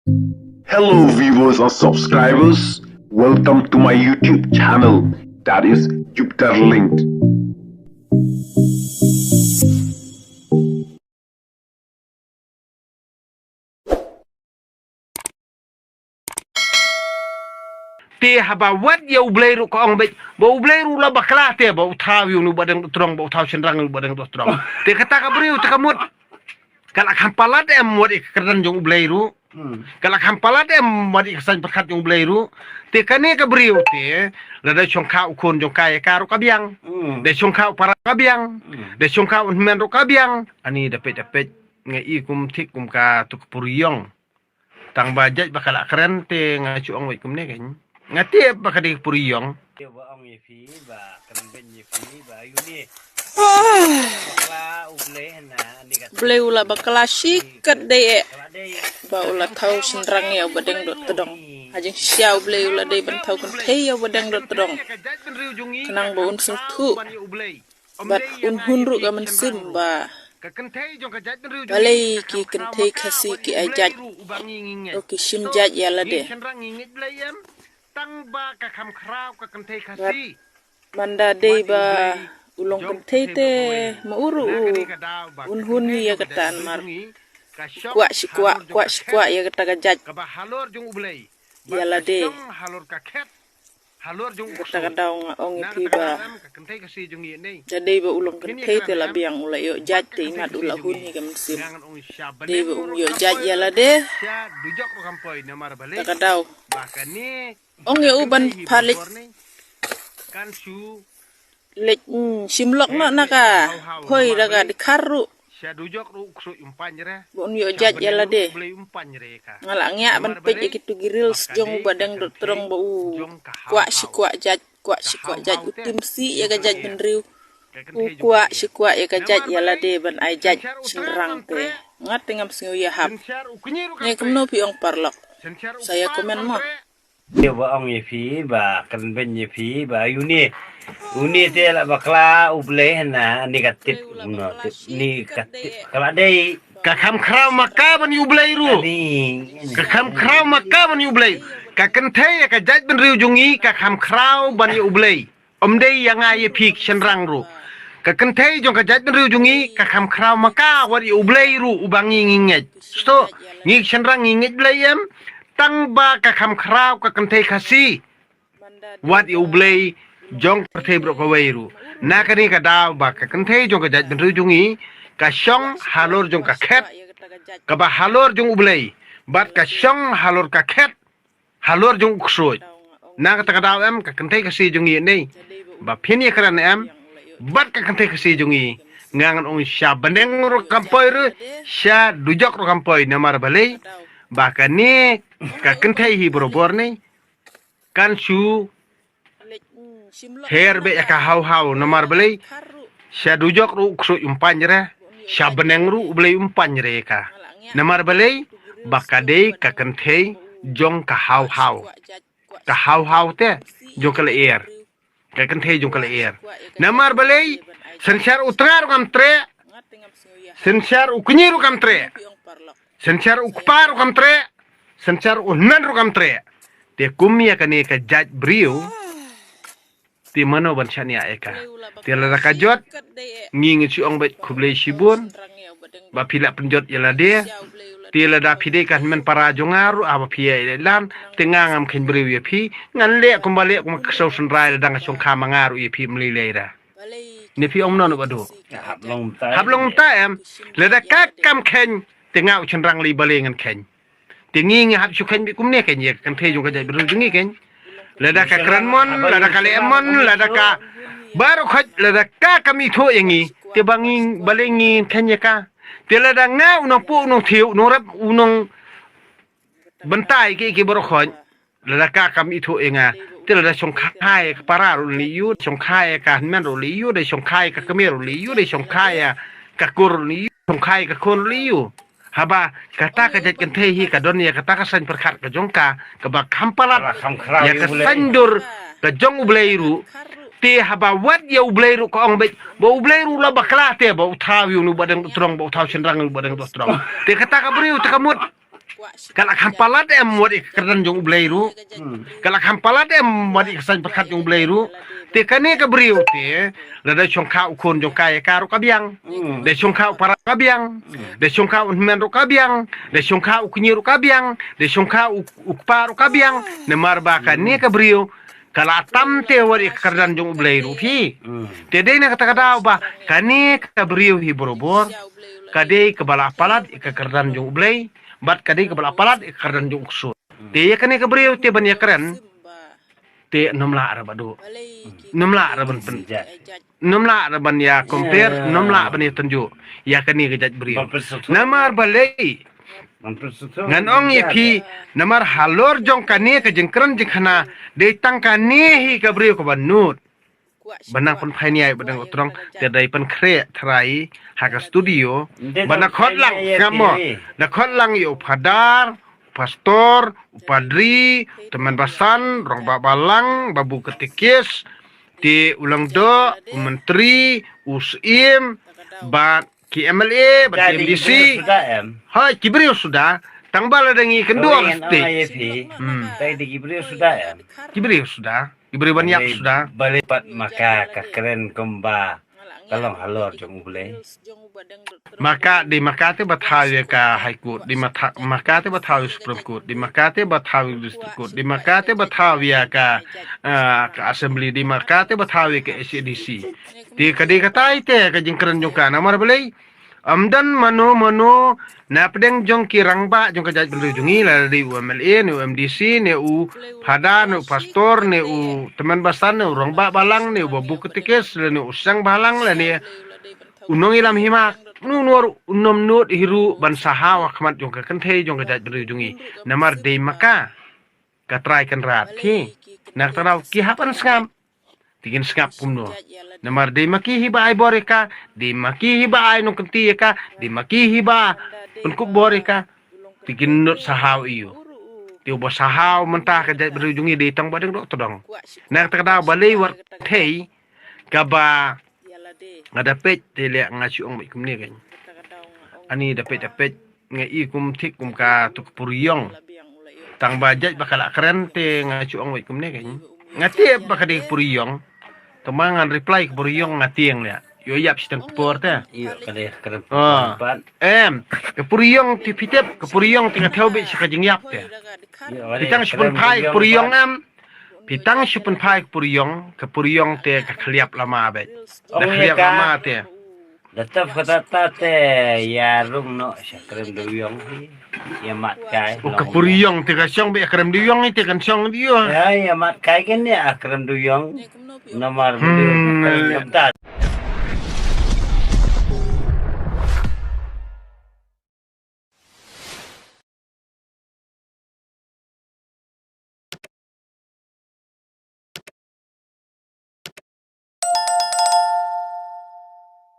Hello viewers and subscribers, welcome to my YouTube channel, that is Jupiter Linked. Te haba wat ya ubleru ko ang bet ba ubleru la bakla te ba utaw yung badang trong ba utaw senrang badang trong te kata ka briu te kamut kala kampalat em wadi kerdan jong ubleru kala kampalat em wadi kesan berkat jong ubleru te kane ka briu te la da chongka ukon jong kaya karu kabiang de chongka para kabiang de chongka men ro kabiang ani dapet ngai kum tik kum ka tuk puriyong tang bajaj bakala keren te ngacu ang wai kum ne kan ngati baka di puriyong ba ong yefi ba kan ben yefi ba yuni la uble na ni ka Blay ula bakala sikat de ba ula tau sinrang ya badeng dot tedong ajeng siau blay ula de ban tau kan thei ya badeng dot tedong kenang ba un sung thu bat un hunru ga men sim ba balai ki kan thei khasi ki ajaj o ki sim jaj ya la de tang ba ka kham khrau ka kan thei khasi manda de ba ulong kan thei te mauru un hun ya katan mar kwa sikwa ya kata gajaj ka ba halor jung ublei ya la de halor ka khet halor jung kata kadaw ong ipi ba ka kan thei khasi jung ye nei jadi ba ulong kan thei te la biang ula yo jaj te mat ula hun ni kam sim ngangan ong syabane de ba yo jaj ya la de sya dujok ro kampoi na mar bale kata kadaw bahkan ni ong ya uban palik kan su lek simlok na naka hoi daga di karu sya dujok ro uksu umpanyre bon yo jaj ya la de beli umpanyre ka ngalangnya ban pej gitu girils jong badang dot terong ba u kwa sikwa jaj utim si ya ga jaj benriu kwa sikwa ya ga jaj ya la de ban ai jaj sinrang te ngat ngam singu ya hap ngai kumno pi ong parlok saya komen mo ba ong yefi ba kan ben yefi ba yuni te la bakla uble na ni ka tip no ni ka kala dei ka kham khrau maka ban ublei ru ni ka kham khrau maka ban ublei ka kan thei ka jaj ban riu jungi ka kham khrau ban ublei omdei yang ai phik senrang ru ka kan thei jong ka jaj ban riu jungi ka kham khrau maka wari ublei ru ubangi nginget sto ngi senrang nginget blayem tang ba ka kham khrau ka kan thei khasi wat ublei jong perthei bro ka weiru na kani ka daw ba ka kan thei jong ka jaj ban riu jungi ka shong halor jong ka khet ka ba halor jong ublei bat ka shong halor ka khet halor jong uksoi na ka daw em ka kan thei khasi jong ye nei ba phini karan em bat ka kan thei khasi jong i ngangan ong sya bandeng ro kampoi ru sya dujok ro kampoi na mar balei ba ka ni ka kan thei hi borobor nei kan su herbe ya ka hau na mar balei sya dujok ru uksoi umpanyre sya bandeng ru ublei umpanyre ka na mar balei ba ka dei ka kan thei jong ka hau te jong ka leer ka kan thei jong ka leer na mar balei sensar utrar kam tre sensar uknyiru kam tre sensar ukpar kam tre sensar unan kam tre te kumya kane ka jaj brio ti mano ban shania eka ti la ka jot ngingi chu ong bet kublei shibun ba pila penjot yala de ti la da pide kan men para jongaru aba pia lan tengangam ken brio ye pi ngan le kumbale kum kesau sunrai dang song kha mangaru ye pi mli leira ni pi om non badu hablong ta em le da ka kam ken tengau chenrang li balengan ken tingi hab su ken bi kum ne ken ye kan the jong ka jai bru jingi ken le da ka kranmon le da ka lemon le da ka baru khat le da ka kami tho yangi te bangi balengi ken ye ka te le da ngau no pu no thiu no rap unong bantai ki baru khon le da ka kami tho enga te le da song khai para ru li yu song khai ka men ru li yu de song khai ka kamer ru li yu de song khai ka kur li yu song khai ka kon li yu haba kata ka jat kan thei hi ka don ya kata ka san perkhat ka jongka ka ba khampalat ya ka sandur ka jong ubleiru te haba wat ya ubleiru ko ong bet bo ubleiru la bakla te bo utaw yu nu badang trong bo utaw senrang nu badang strong te kata ka briu te kamut Kalak hampalat muat ikaran jong ubleiru. Kalak hampalat muat ikasan perkat jong ubleiru. Te kane ka beriu te lada chongka ukon jong kaya karu kabiang. De chongka para kabiang. De chongka unmen ru kabiang. De chongka ukunyiru kabiang. De chongka ukparu kabiang. Nemar baka ne ka beriu. Kala tam te wari ikaran jong ubleiru fi. Te de na kata-kata ba kane ka beriu hi borobor. Kadai kebala palat ikaran jong ublei. Bat kadai kebala palat ikaran jong uksut. Te ya kane ka beriu te ban ya keren. Te nomla ara badu. Nomla ara ban pen. Nomla ara ban ya compare, nomla ban ya tunjuk. Ya kane ka jaj beriu. Namar balai. Ngan ong ye pi namar halor jong kane ka jengkran jengkana de tang kane hi ka beriu ka banut. Banang pun phainia badang utrong tedai pen kre trai haka studio bana khotlang ngamo na khotlang yo padar pastor upadri teman basan rong babalang babu ketikis ti ulang do menteri usim ba KMLA ba MDC hai kibriu sudah tangbal dengi kendua pasti Tadi di Gibril sudah ya. kibriu sudah diberi banyak sudah Balipat maka keren kemba. Kalau halor jong boleh. maka di makate batawi ka high court di makate batawi supreme court di makate batawi district court di makate batawi ka assembly di makate batawi ka SADC di kadai katai te ka jingkran jong ka namar belai amdan mano na pedeng jong kirang ba jong ka jaj belu jongi la di UMLA ni UMDC ni u pada ni pastor ni u teman basan ni rong ba balang ni babu ketikes ni usang balang la ni unong ilam himak nunur unom nut hiru ban saha wakmat jong ka kenthe jong ka jaj belu jongi namar de maka katrai kan rat thi nak tarau ki hapan skam tigin skap pumno namar de maki hiba ai boreka de maki hiba ai no kenti ka de maki hiba penkuk boreka tigin nut sahau iyo tiu bo sahau mentah ka jaj belu jongi de tang badeng dok todong nak takada balei war thei ka ba ada pet tele ngaci ong kum ni kan ani dapat ngai kum tik kum ka tuk puriyong tang bajaj bakal keren te ngaci ong kum ni kan ngati bakal de puriyong temangan reply ke puriyong ngatieng ya yo yap sistem porta Iya keren ah ke puriyong ti pitep ke puriyong tinga thaubi sakajing yap te pitang supun pai puriyong am pitang supun pai puriyong ke puriyong te ka khliap lama be dah khliap lama te Datap kata tate ya rung no keren duyong ya mat kai. ke puriyong te ka syong be krem duyong te kan syong dio Ya mat kai kan ya keren duyong. Nomor video